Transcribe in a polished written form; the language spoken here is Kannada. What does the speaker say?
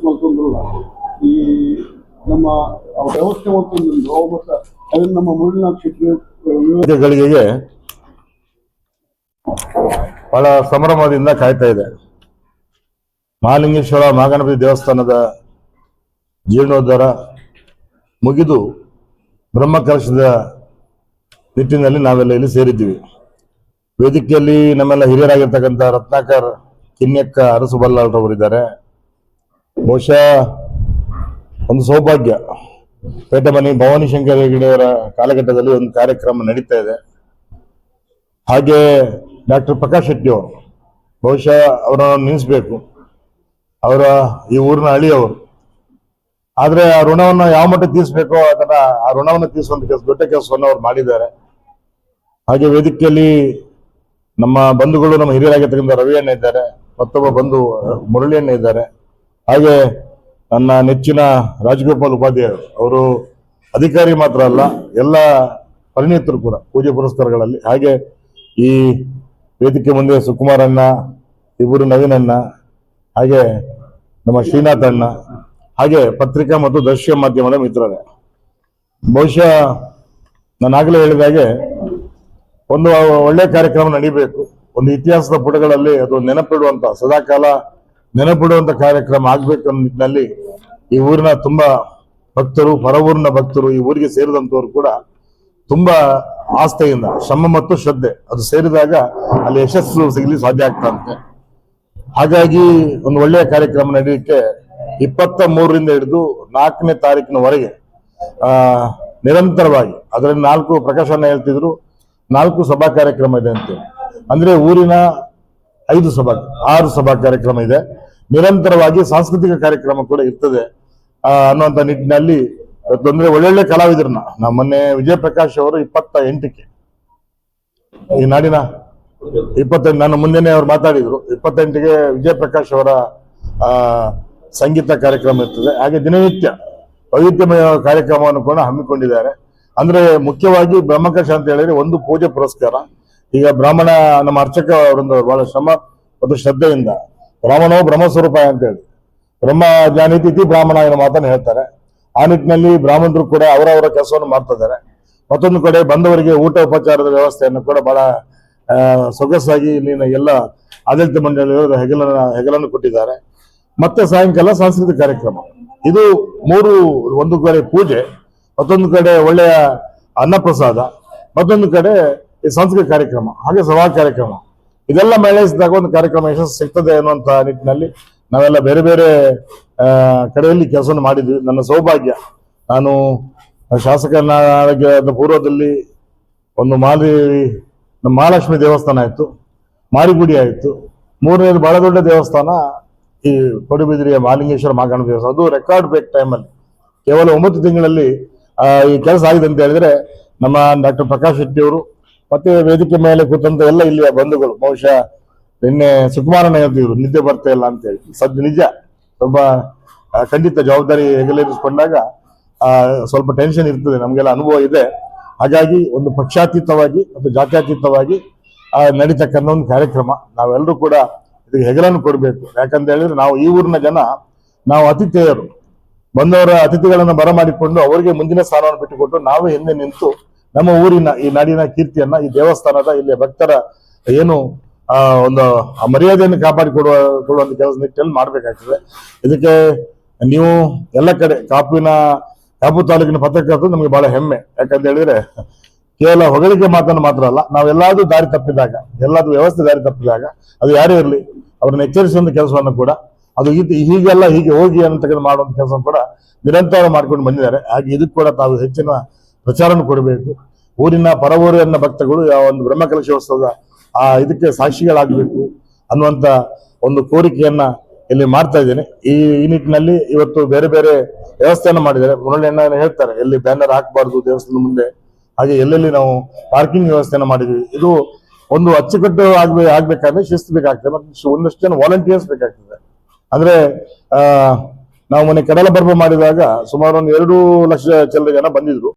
ಮತ್ತೊಂದಲ್ಲ, ಈ ನಮ್ಮ ವ್ಯವಸ್ಥೆ ಮತ್ತೊಂದು ಮತ್ತು ಅದನ್ನು ನಮ್ಮ ಮುರುಳಿನ ಗಳಿಗೆ ಬಹಳ ಸಂಭ್ರಮದಿಂದ ಕಾಯ್ತಾ ಇದೆ. ಮಹಾಲಿಂಗೇಶ್ವರ ಮಹಾಗಣಪತಿ ದೇವಸ್ಥಾನದ ಜೀರ್ಣೋದ್ಧಾರ ಮುಗಿದು ಬ್ರಹ್ಮಕಲಶದ ನಿಟ್ಟಿನಲ್ಲಿ ನಾವೆಲ್ಲ ಇಲ್ಲಿ ಸೇರಿದ್ದೀವಿ. ವೇದಿಕೆಯಲ್ಲಿ ನಮ್ಮೆಲ್ಲ ಹಿರಿಯರಾಗಿರ್ತಕ್ಕಂಥ ರತ್ನಾಕರ್ ಕಿನ್ಯಕ್ಕ ಅರಸು ಬಲ್ಲಾಳ್ರವರಿದ್ದಾರೆ. ಬಹುಶಃ ಒಂದು ಸೌಭಾಗ್ಯ, ಪೇಟಮನಿ ಭವಾನಿ ಶಂಕರ ಹೆಗಡೆಯವರ ಕಾಲಘಟ್ಟದಲ್ಲಿ ಒಂದು ಕಾರ್ಯಕ್ರಮ ನಡೀತಾ ಇದೆ. ಹಾಗೆ ಡಾಕ್ಟರ್ ಪ್ರಕಾಶ್ ಶೆಟ್ಟಿ ಅವರು, ಬಹುಶಃ ಅವರನ್ನು ನೆನೆಸ್ಬೇಕು. ಅವರ ಈ ಊರಿನ ಹಳ್ಳಿಯವರು. ಆದ್ರೆ ಆ ಋಣವನ್ನು ಯಾವ ಮಟ್ಟಕ್ಕೆ ತೀರಿಸಬೇಕೋ ಅದನ್ನ ಆ ಋಣವನ್ನು ತೀರಿಸುವಂತ ದೊಡ್ಡ ಕೆಲಸವನ್ನು ಅವ್ರು ಮಾಡಿದ್ದಾರೆ. ಹಾಗೆ ವೇದಿಕೆಯಲ್ಲಿ ನಮ್ಮ ಬಂಧುಗಳು, ನಮ್ಮ ಹಿರಿಯರಾಗಿರ್ತಕ್ಕಂಥ ರವಿಯಣ್ಣ ಇದ್ದಾರೆ, ಮತ್ತೊಬ್ಬ ಬಂಧು ಮುರಳಿಯಣ್ಣ ಇದ್ದಾರೆ. ಹಾಗೆ ನನ್ನ ನೆಚ್ಚಿನ ರಾಜಗೋಪಾಲ್ ಉಪಾಧ್ಯಾಯ ಅವರು ಅಧಿಕಾರಿ ಮಾತ್ರ ಅಲ್ಲ, ಎಲ್ಲ ಪರಿಣಿತರು ಕೂಡ ಪೂಜೆ ಪುರಸ್ಕಾರಗಳಲ್ಲಿ. ಹಾಗೆ ಈ ವೇದಿಕೆ ಮುಂದೆ ಸುಕುಮಾರಣ್ಣ, ಇಬ್ಬರು ನವೀನಣ್ಣ, ಹಾಗೆ ನಮ್ಮ ಶ್ರೀನಾಥ್ ಅಣ್ಣ, ಹಾಗೆ ಪತ್ರಿಕಾ ಮತ್ತು ದೃಶ್ಯ ಮಾಧ್ಯಮದ ಮಿತ್ರರೇ. ಬಹುಶಃ ನಾನಾಗಲೇ ಹೇಳಿದ ಹಾಗೆ ಒಂದು ಒಳ್ಳೆ ಕಾರ್ಯಕ್ರಮ ನಡೀಬೇಕು. ಒಂದು ಇತಿಹಾಸದ ಪುಟಗಳಲ್ಲಿ ಅದು ನೆನಪಿಡುವಂತ, ಸದಾಕಾಲ ನೆನಪಿಡುವಂತ ಕಾರ್ಯಕ್ರಮ ಆಗ್ಬೇಕು ಅನ್ನೋ ನಿಟ್ಟಿನಲ್ಲಿ ಈ ಊರಿನ ತುಂಬಾ ಭಕ್ತರು, ಹೊರ ಊರಿನ ಭಕ್ತರು, ಈ ಊರಿಗೆ ಸೇರಿದಂತವರು ಕೂಡ ತುಂಬಾ ಆಸ್ಥೆಯಿಂದ, ಶ್ರಮ ಮತ್ತು ಶ್ರದ್ಧೆ ಅದು ಸೇರಿದಾಗ ಅಲ್ಲಿ ಯಶಸ್ಸು ಸಿಗಲಿ ಸಾಧ್ಯ ಆಗ್ತಂತೆ. ಹಾಗಾಗಿ ಒಂದು ಒಳ್ಳೆಯ ಕಾರ್ಯಕ್ರಮ ನಡೆಯಲಿಕ್ಕೆ 23ರಿಂದ ಹಿಡಿದು 4ನೇ ತಾರೀಕಿನವರೆಗೆ ನಿರಂತರವಾಗಿ, ಅದರಲ್ಲಿ 4 ಪ್ರಕಾಶನ ಹೇಳ್ತಿದ್ರು, 4 ಸಭಾ ಕಾರ್ಯಕ್ರಮ ಇದೆ ಅಂತೇಳಿ. ಅಂದ್ರೆ ಊರಿನ 6 ಸಭಾ ಕಾರ್ಯಕ್ರಮ ಇದೆ. ನಿರಂತರವಾಗಿ ಸಾಂಸ್ಕೃತಿಕ ಕಾರ್ಯಕ್ರಮ ಕೂಡ ಇರ್ತದೆ ಅನ್ನುವಂಥ ನಿಟ್ಟಿನಲ್ಲಿ ಅಂದ್ರೆ ಒಳ್ಳೊಳ್ಳೆ ಕಲಾವಿದರನ್ನ ನಾವು ಮೊನ್ನೆ ವಿಜಯ ಪ್ರಕಾಶ್ ಅವರು 28ಕ್ಕೆ ಈ ನಾಡಿನ 28, ನಾನು ಮುಂದೆನೆ ಅವ್ರು ಮಾತಾಡಿದ್ರು, 28ಗೆ ವಿಜಯ ಪ್ರಕಾಶ್ ಅವರ ಸಂಗೀತ ಕಾರ್ಯಕ್ರಮ ಇರ್ತದೆ. ಹಾಗೆ ದಿನನಿತ್ಯ ವೈವಿಧ್ಯಮಯ ಕಾರ್ಯಕ್ರಮವನ್ನು ಕೂಡ ಹಮ್ಮಿಕೊಂಡಿದ್ದಾರೆ. ಅಂದ್ರೆ ಮುಖ್ಯವಾಗಿ ಬ್ರಹ್ಮಕಲಶ ಅಂತ ಹೇಳಿದ್ರೆ ಒಂದು ಪೂಜೆ ಪುರಸ್ಕಾರ. ಈಗ ಬ್ರಾಹ್ಮಣ ನಮ್ಮ ಅರ್ಚಕ ಅವರೊಂದು ಬಹಳ ಶ್ರಮ ಮತ್ತು ಶ್ರದ್ಧೆಯಿಂದ ಬ್ರಾಹ್ಮಣವು ಬ್ರಹ್ಮಸ್ವರೂಪ ಅಂತ ಹೇಳಿ ಬ್ರಹ್ಮ ಜ್ಞಾನಿತಿ ಬ್ರಾಹ್ಮಣ ಏನೋ ಮಾತನ್ನು ಹೇಳ್ತಾರೆ. ಆ ನಿಟ್ಟಿನಲ್ಲಿ ಬ್ರಾಹ್ಮಣರು ಕೂಡ ಅವರವರ ಕೆಲಸವನ್ನು ಮಾಡ್ತಾ ಇದ್ದಾರೆ. ಮತ್ತೊಂದು ಕಡೆ ಬಂದವರಿಗೆ ಊಟ ಉಪಚಾರದ ವ್ಯವಸ್ಥೆಯನ್ನು ಕೂಡ ಬಹಳ ಸೊಗಸಾಗಿ ಇಲ್ಲಿನ ಎಲ್ಲ ಆಡಳಿತ ಮಂಡಳಿಯವರು ಹೆಗಲನ್ನು ಕೊಟ್ಟಿದ್ದಾರೆ. ಮತ್ತೆ ಸಾಯಂಕಾಲ ಸಾಂಸ್ಕೃತಿಕ ಕಾರ್ಯಕ್ರಮ. ಇದು 3, ಒಂದು ಕಡೆ ಪೂಜೆ, ಮತ್ತೊಂದು ಕಡೆ ಒಳ್ಳೆಯ ಅನ್ನಪ್ರಸಾದ, ಮತ್ತೊಂದು ಕಡೆ ಈ ಸಾಂಸ್ಕೃತಿಕ ಕಾರ್ಯಕ್ರಮ, ಹಾಗೆ ಸಭಾ ಕಾರ್ಯಕ್ರಮ. ಇದೆಲ್ಲ ಮೇಳೈಸಿದಾಗ ಒಂದು ಕಾರ್ಯಕ್ರಮ ಯಶಸ್ಸು ಸಿಗ್ತದೆ ಅನ್ನುವಂಥ ನಿಟ್ಟಿನಲ್ಲಿ ನಾವೆಲ್ಲ ಬೇರೆ ಬೇರೆ ಕಡೆಯಲ್ಲಿ ಕೆಲಸವನ್ನು ಮಾಡಿದ್ವಿ. ನನ್ನ ಸೌಭಾಗ್ಯ, ನಾನು ಶಾಸಕನಾದ ಪೂರ್ವದಲ್ಲಿ ಒಂದು ನಮ್ಮ ಮಹಾಲಕ್ಷ್ಮಿ ದೇವಸ್ಥಾನ ಆಯಿತು, ಮಾರಿಗುಡಿ ಆಯಿತು. 3ನೇದು ಬಹಳ ದೊಡ್ಡ ದೇವಸ್ಥಾನ ಈ ಕೊಡಿಬಿದ್ರಿಯ ಮಹಾಲಿಂಗೇಶ್ವರ ಮಹಾಗಣಪತಿ ದೇವಸ್ಥಾನ. ಅದು ರೆಕಾರ್ಡ್ ಬ್ರೇಕ್ ಟೈಮಲ್ಲಿ ಕೇವಲ 9 ತಿಂಗಳಲ್ಲಿ ಈ ಕೆಲಸ ಆಗಿದೆ ಅಂತ ಹೇಳಿದ್ರೆ ನಮ್ಮ ಡಾಕ್ಟರ್ ಪ್ರಕಾಶ್ ಶೆಟ್ಟಿ ಅವರು ಮತ್ತೆ ವೇದಿಕೆ ಮೇಲೆ ಕೂತಂತ ಎಲ್ಲ ಇಲ್ಲಿಯ ಬಂಧುಗಳು. ಬಹುಶಃ ನಿನ್ನೆ ಸುಕುಮಾರಣ್ಣ ಹೇಳ್ತಿದ್ರು ನಿದ್ದೆ ಬರ್ತಾ ಇಲ್ಲ ಅಂತ ಹೇಳಿ. ಸದ್ಯ ನಿಜ, ಸ್ವಲ್ಪ ಖಂಡಿತ ಜವಾಬ್ದಾರಿ ಹೆಗಲೇರಿಸಿಕೊಂಡಾಗ ಸ್ವಲ್ಪ ಟೆನ್ಷನ್ ಇರ್ತದೆ, ನಮ್ಗೆಲ್ಲ ಅನುಭವ ಇದೆ. ಹಾಗಾಗಿ ಒಂದು ಪಕ್ಷಾತೀತವಾಗಿ ಮತ್ತು ಜಾತ್ಯತೀತವಾಗಿ ನಡೀತಕ್ಕಂಥ ಒಂದು ಕಾರ್ಯಕ್ರಮ. ನಾವೆಲ್ಲರೂ ಕೂಡ ಇದಕ್ಕೆ ಹೆಗಲನ್ನು ಕೊಡಬೇಕು. ಯಾಕಂತ ಹೇಳಿದ್ರೆ ನಾವು ಈ ಊರಿನ ಜನ, ನಾವು ಅತಿಥೇಯರು. ಬಂದವರ ಅತಿಥಿಗಳನ್ನು ಬರಮಾಡಿಕೊಂಡು ಅವರಿಗೆ ಮುಂದಿನ ಸ್ಥಾನವನ್ನು ಬಿಟ್ಟುಕೊಟ್ಟು ನಾವೇ ಹಿಂದೆ ನಿಂತು ನಮ್ಮ ಊರಿನ ಈ ನಾಡಿನ ಕೀರ್ತಿಯನ್ನ, ಈ ದೇವಸ್ಥಾನದ ಇಲ್ಲಿಯ ಭಕ್ತರ ಏನು ಒಂದು ಮರ್ಯಾದೆಯನ್ನು ಕಾಪಾಡಿಕೊಡುವಂತ ಕೆಲಸ ನಿಟ್ಟಿನಲ್ಲಿ ಮಾಡ್ಬೇಕಾಗ್ತದೆ. ಇದಕ್ಕೆ ನೀವು ಎಲ್ಲ ಕಡೆ ಕಾಪು ತಾಲೂಕಿನ ಪತ್ರಕರ್ತರು ನಮಗೆ ಬಹಳ ಹೆಮ್ಮೆ. ಯಾಕಂತ ಹೇಳಿದ್ರೆ ಕೇವಲ ಹೊಗಳಿಕೆ ಮಾತನ್ನು ಮಾತ್ರ ಅಲ್ಲ, ನಾವೆಲ್ಲಾದ್ರೂ ದಾರಿ ತಪ್ಪಿದಾಗ, ಎಲ್ಲಾದ್ರೂ ವ್ಯವಸ್ಥೆ ದಾರಿ ತಪ್ಪಿದಾಗ, ಅದು ಯಾರೇ ಇರಲಿ ಅವ್ರನ್ನ ಎಚ್ಚರಿಸುವಂತ ಕೆಲಸವನ್ನು ಕೂಡ, ಅದು ಹೀಗೆಲ್ಲ ಹೀಗೆ ಹೋಗಿ ಅಂತ ಮಾಡುವಂತ ಕೆಲಸ ಕೂಡ ನಿರಂತರ ಮಾಡ್ಕೊಂಡು ಬಂದಿದ್ದಾರೆ. ಹಾಗೆ ಇದಕ್ಕೆ ಕೂಡ ತಾವು ಹೆಚ್ಚಿನ ಪ್ರಚಾರವನ್ನು ಕೊಡಬೇಕು. ಊರಿನ ಪರವೂರಿನ ಭಕ್ತಗಳು ಯಾವ ಒಂದು ಬ್ರಹ್ಮಕಲಶೋತ್ಸವದ ಇದಕ್ಕೆ ಸಾಕ್ಷಿಗಳಾಗಬೇಕು ಅನ್ನುವಂತ ಒಂದು ಕೋರಿಕೆಯನ್ನ ಇಲ್ಲಿ ಮಾಡ್ತಾ ಇದ್ದೇನೆ. ಈ ನಿಟ್ಟಿನಲ್ಲಿ ಇವತ್ತು ಬೇರೆ ಬೇರೆ ವ್ಯವಸ್ಥೆಯನ್ನು ಮಾಡಿದ್ದಾರೆ. ಮುರಳಿಯಣ್ಣ ಹೇಳ್ತಾರೆ ಎಲ್ಲಿ ಬ್ಯಾನರ್ ಹಾಕಬಾರ್ದು ದೇವಸ್ಥಾನದ ಮುಂದೆ, ಹಾಗೆ ಎಲ್ಲೆಲ್ಲಿ ನಾವು ಪಾರ್ಕಿಂಗ್ ವ್ಯವಸ್ಥೆಯನ್ನು ಮಾಡಿದ್ವಿ. ಇದು ಒಂದು ಅಚ್ಚುಕಟ್ಟು ಆಗ್ಬೇಕಾದ್ರೆ ಶಿಸ್ತು ಬೇಕಾಗ್ತದೆ, ಮತ್ತು ಒಂದಷ್ಟು ಜನ ವಾಲಂಟಿಯರ್ಸ್ ಬೇಕಾಗ್ತದೆ. ಅಂದ್ರೆ ನಾವು ಮೊನ್ನೆ ಕಡಲ ಬರ್ಬ ಮಾಡಿದಾಗ ಸುಮಾರು ಒಂದು 2 ಲಕ್ಷ ಚಿಲ್ಲರೆ ಜನ ಬಂದಿದ್ರು.